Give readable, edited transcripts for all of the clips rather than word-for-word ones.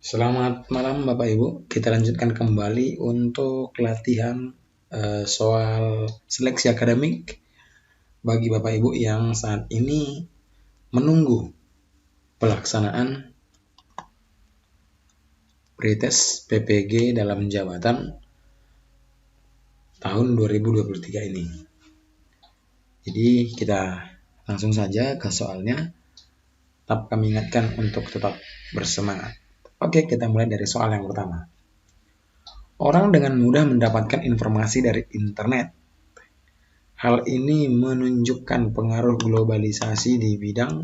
Selamat malam Bapak Ibu. Kita lanjutkan kembali untuk latihan soal seleksi akademik bagi Bapak Ibu yang saat ini menunggu pelaksanaan pretest PPG dalam jabatan tahun 2023 ini. Jadi kita langsung saja ke soalnya. Tetap kami ingatkan untuk tetap bersemangat. Oke, kita mulai dari soal yang pertama. Orang dengan mudah mendapatkan informasi dari internet. Hal ini menunjukkan pengaruh globalisasi di bidang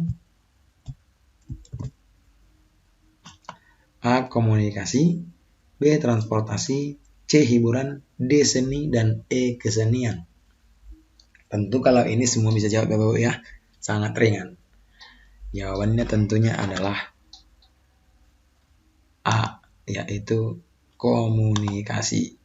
A. Komunikasi, B. Transportasi, C. Hiburan, D. Seni, dan E. Kesenian. Tentu kalau ini semua bisa jawab Bapak-Ibu ya, sangat ringan. Jawabannya tentunya adalah A, yaitu komunikasi.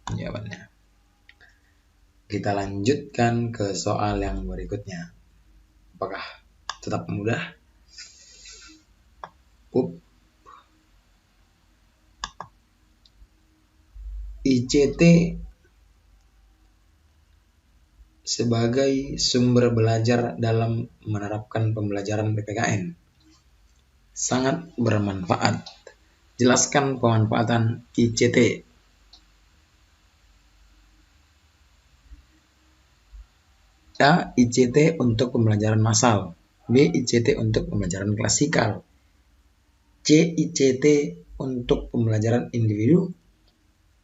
Jawabannya. Kita lanjutkan ke soal yang berikutnya. Apakah tetap mudah? ICT sebagai sumber belajar dalam menerapkan pembelajaran PPKN sangat bermanfaat. Jelaskan pemanfaatan ICT. A. ICT untuk pembelajaran massal. B. ICT untuk pembelajaran klasikal. C. ICT untuk pembelajaran individu.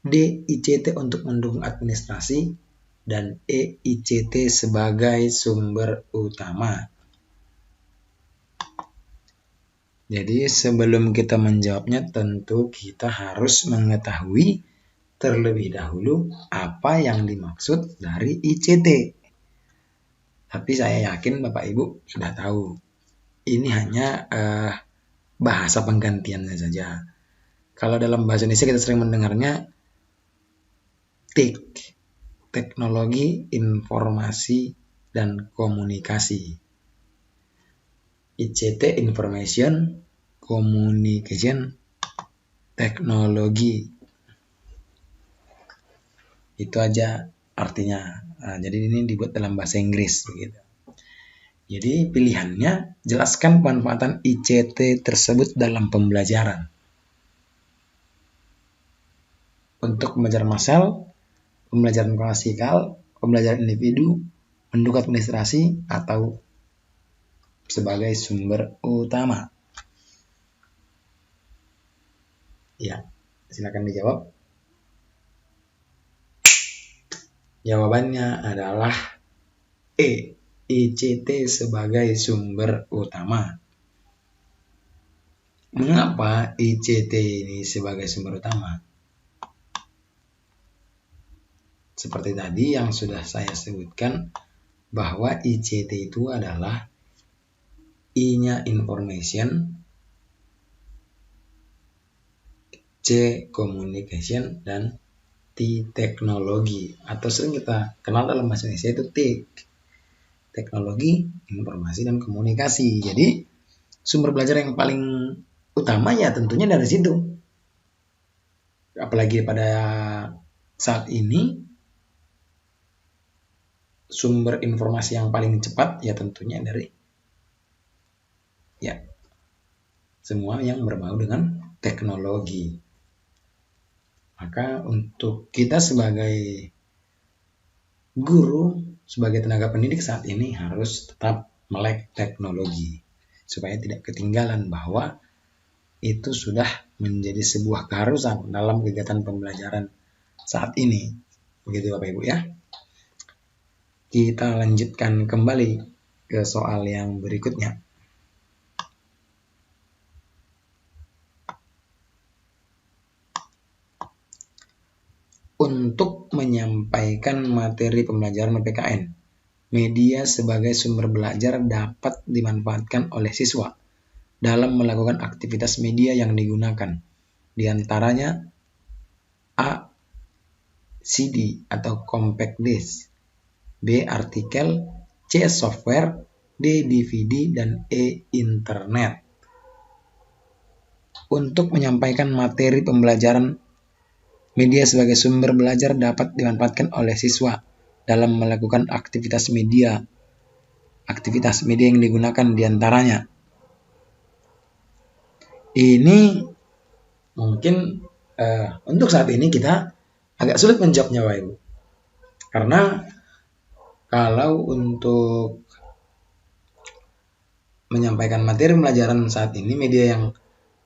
D. ICT untuk mendukung administrasi. Dan E. ICT sebagai sumber utama. Jadi sebelum kita menjawabnya tentu kita harus mengetahui terlebih dahulu apa yang dimaksud dari ICT. Tapi saya yakin Bapak Ibu sudah tahu. Ini hanya bahasa penggantiannya saja. Kalau dalam bahasa Indonesia kita sering mendengarnya TIK, Teknologi Informasi dan Komunikasi. ICT, Information, Communication, Teknologi. Itu aja artinya. Nah, jadi ini dibuat dalam bahasa Inggris begitu. Jadi pilihannya jelaskan pemanfaatan ICT tersebut dalam pembelajaran. Untuk pembelajaran massal, pembelajaran klasikal, pembelajaran individu, mendukung administrasi, atau sebagai sumber utama. Ya, silakan dijawab. Jawabannya adalah E. ICT sebagai sumber utama. Mengapa ICT ini sebagai sumber utama? Seperti tadi yang sudah saya sebutkan, bahwa ICT itu adalah I-nya information, C. communication, dan T. teknologi. Atau sering kita kenal dalam bahasa Indonesia itu TIK. Teknologi, informasi, dan komunikasi. Jadi sumber belajar yang paling utama ya tentunya dari situ. Apalagi pada saat ini sumber informasi yang paling cepat ya tentunya dari ya semua yang berbau dengan teknologi. Maka untuk kita sebagai guru, sebagai tenaga pendidik saat ini harus tetap melek teknologi supaya tidak ketinggalan, bahwa itu sudah menjadi sebuah keharusan dalam kegiatan pembelajaran saat ini. Begitu Bapak Ibu ya. Kita lanjutkan kembali ke soal yang berikutnya. Untuk menyampaikan materi pembelajaran PPKN, media sebagai sumber belajar dapat dimanfaatkan oleh siswa dalam melakukan aktivitas media yang digunakan. Di antaranya A. CD atau compact disc, B. Artikel, C. Software, D. DVD, dan E. Internet. Untuk menyampaikan materi pembelajaran, media sebagai sumber belajar dapat dimanfaatkan oleh siswa dalam melakukan aktivitas media. Aktivitas media yang digunakan diantaranya. Ini mungkin untuk saat ini kita agak sulit menjawabnya, Bapak Ibu. Karena kalau untuk menyampaikan materi pembelajaran saat ini, media yang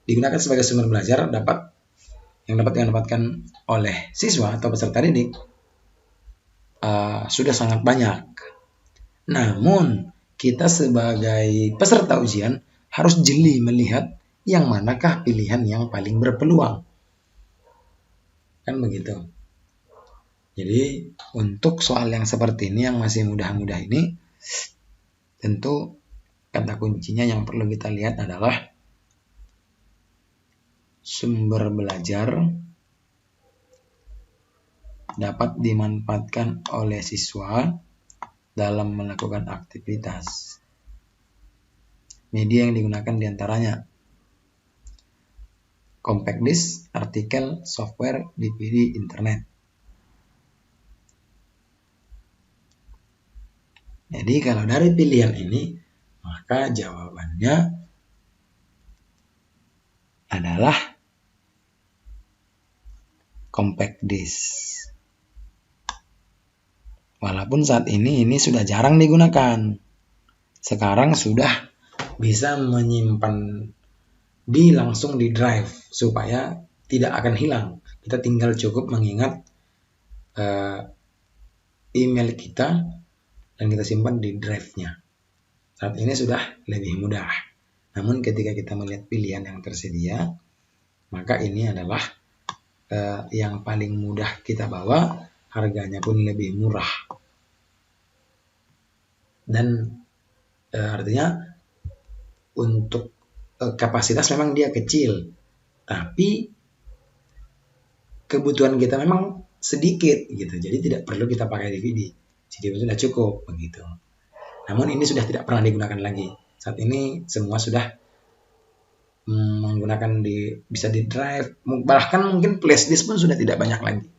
digunakan sebagai sumber belajar dapat dimanfaatkan oleh siswa atau peserta didik sudah sangat banyak. Namun, kita sebagai peserta ujian harus jeli melihat yang manakah pilihan yang paling berpeluang. Kan begitu. Jadi, untuk soal yang seperti ini, yang masih mudah-mudah ini, tentu kata kuncinya yang perlu kita lihat adalah sumber belajar dapat dimanfaatkan oleh siswa dalam melakukan aktivitas. Media yang digunakan diantaranya compact disk, artikel, software, DVD, internet. Jadi kalau dari pilihan ini, maka jawabannya adalah compact disk. Walaupun saat ini sudah jarang digunakan. Sekarang sudah bisa menyimpan langsung di drive supaya tidak akan hilang. Kita tinggal cukup mengingat email kita dan kita simpan di drive-nya. Saat ini sudah lebih mudah. Namun ketika kita melihat pilihan yang tersedia, maka ini adalah yang paling mudah kita bawa, harganya pun lebih murah. Dan artinya untuk kapasitas memang dia kecil, tapi kebutuhan kita memang sedikit gitu. Jadi tidak perlu kita pakai DVD. CD sudah cukup begitu. Namun ini sudah tidak pernah digunakan lagi. Saat ini semua sudah menggunakan bisa di drive, bahkan mungkin flash disk pun sudah tidak banyak lagi.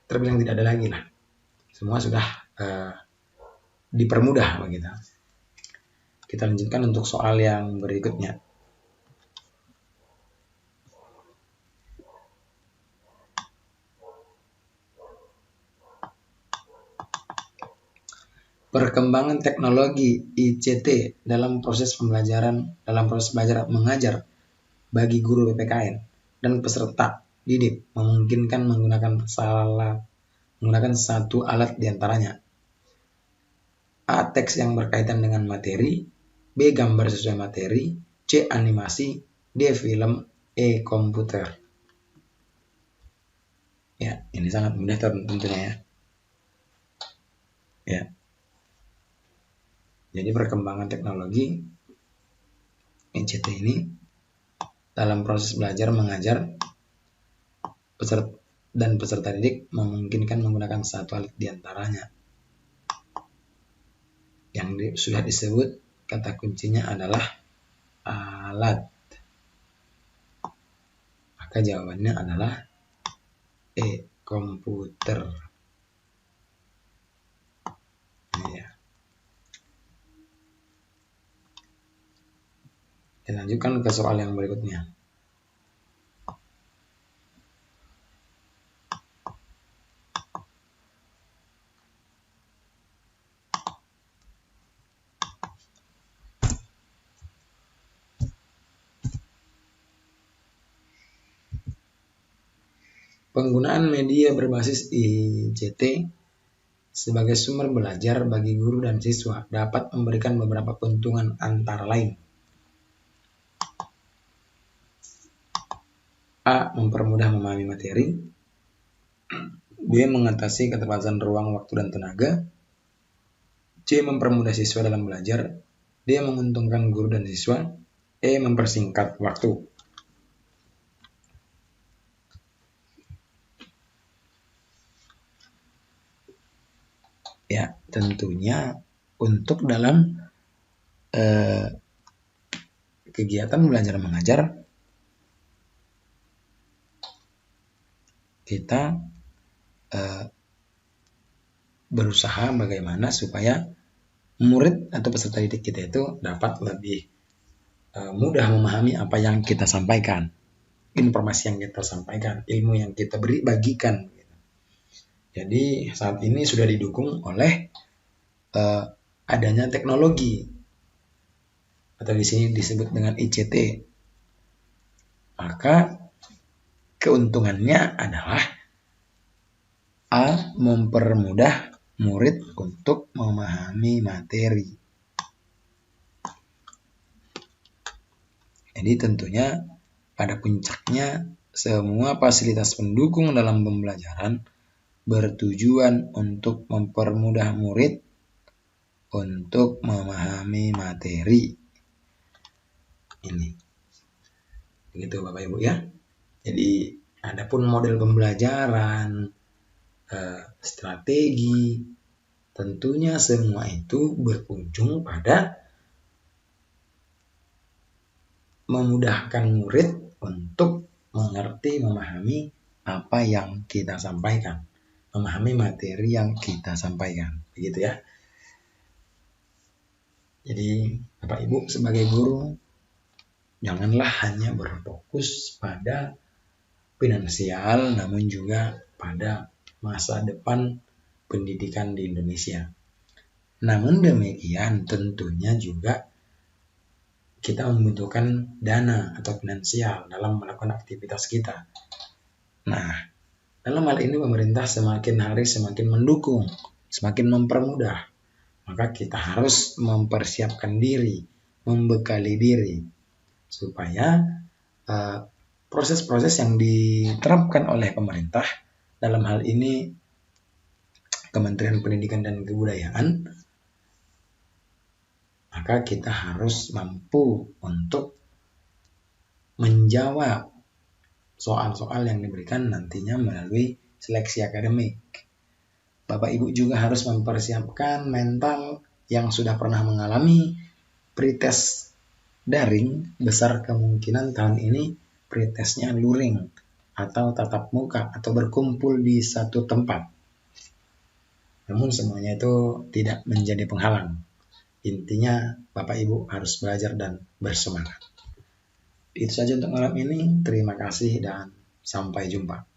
Terbilang tidak ada lagi lah. Semua sudah dipermudah begitu. Kita lanjutkan untuk soal yang berikutnya. Perkembangan teknologi ICT dalam proses belajar mengajar bagi guru PPKN dan peserta didik memungkinkan menggunakan satu alat diantaranya. A. Teks yang berkaitan dengan materi, B. Gambar sesuai materi, C. Animasi, D. Film, E. Komputer. Ya, ini sangat mudah tentunya ya. Ya. Jadi perkembangan teknologi ICT ini dalam proses belajar mengajar peserta didik memungkinkan menggunakan satu alat diantaranya. Yang sudah disebut kata kuncinya adalah alat. Maka jawabannya adalah E. Komputer. Ya. Kita lanjutkan ke soal yang berikutnya. Penggunaan media berbasis ICT sebagai sumber belajar bagi guru dan siswa dapat memberikan beberapa keuntungan antara lain. A. Mempermudah memahami materi. B. Mengatasi keterbatasan ruang, waktu, dan tenaga. C. Mempermudah siswa dalam belajar. D. Menguntungkan guru dan siswa. E. Mempersingkat waktu. ya tentunya untuk dalam kegiatan belajar mengajar kita berusaha bagaimana supaya murid atau peserta didik kita itu dapat lebih mudah memahami apa yang kita sampaikan, informasi yang kita sampaikan, ilmu yang kita bagikan. Jadi saat ini sudah didukung oleh adanya teknologi atau di sini disebut dengan ICT. Maka keuntungannya adalah A. Mempermudah murid untuk memahami materi. Jadi tentunya pada puncaknya semua fasilitas pendukung dalam pembelajaran bertujuan untuk mempermudah murid untuk memahami materi. Ini. Begitu Bapak Ibu ya. Jadi adapun model pembelajaran, strategi, tentunya semua itu berujung pada memudahkan murid untuk mengerti, memahami apa yang kita sampaikan, memahami materi yang kita sampaikan, begitu ya. Jadi Bapak Ibu sebagai guru janganlah hanya berfokus pada finansial, namun juga pada masa depan pendidikan di Indonesia. Namun demikian tentunya juga kita membutuhkan dana atau finansial dalam melakukan aktivitas kita. Nah, dalam hal ini pemerintah semakin hari semakin mendukung, semakin mempermudah. Maka kita harus mempersiapkan diri, membekali diri, supaya proses-proses yang diterapkan oleh pemerintah, dalam hal ini Kementerian Pendidikan dan Kebudayaan, maka kita harus mampu untuk menjawab soal-soal yang diberikan nantinya melalui seleksi akademik. Bapak Ibu juga harus mempersiapkan mental yang sudah pernah mengalami pretest daring. Besar kemungkinan tahun ini pretestnya luring atau tatap muka atau berkumpul di satu tempat. Namun semuanya itu tidak menjadi penghalang. Intinya Bapak Ibu harus belajar dan bersemangat. Itu saja untuk malam ini. Terima kasih dan sampai jumpa.